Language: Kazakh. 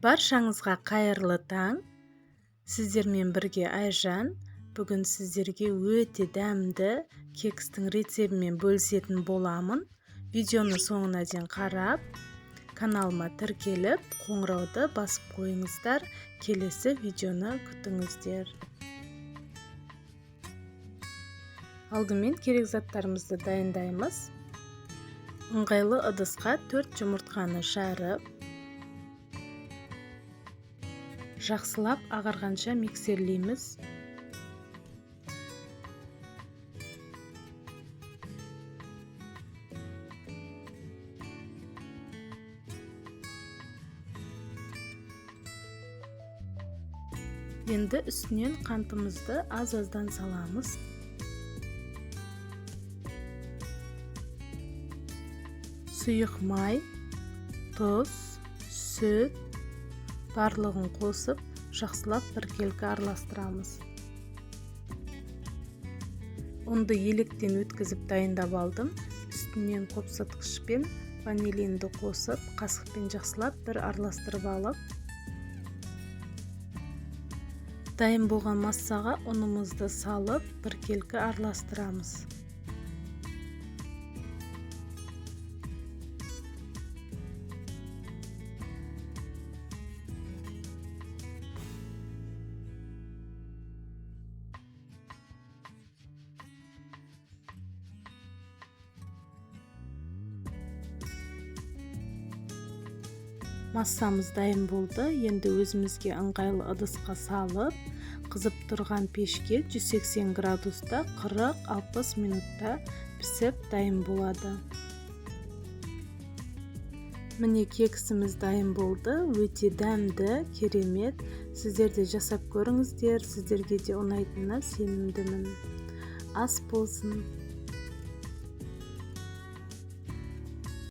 Баршаңызға қайырлы таң. Сіздермен бірге Айжан. Бүгін сіздерге өте дәмді кекстің рецебімен бөлісетін боламын. Видеоны соңына дейін қарап, каналыма тіркеліп, қоңырауды басып қойыңыздар. Келесі видеоны күтіңіздер. Алдымен керек заттарымызды дайындаймыз. Ыңғайлы ыдысқа 4 жұмыртқаны жарып, жақсылап ағарғанша миксерлейміз. Енді үстінен қантымызды аз-аздан саламыз. Сұйық май, тұз, сүт барлығын қосып, жақсылап біркелкі араластырамыз. Ұнды електен өткізіп дайындап алдым. Үстінен қопсытқышпен ванилинді қосып, қасықпен жақсылап бір араластырып алып, дайын болған массаға ұнымызды салып, біркелкі араластырамыз. Массамыз дайын болды. Енді өзімізге ыңғайлы ыдысқа салып, қызып тұрған пешке 180 градуста 40-60 минутта пісіп дайын болады. Міне кексіміз дайын болды. Өте дәмді, керемет. Сіздер де жасап көріңіздер. Сіздерге де ұнайтынына сенімдімін. Ас болсын.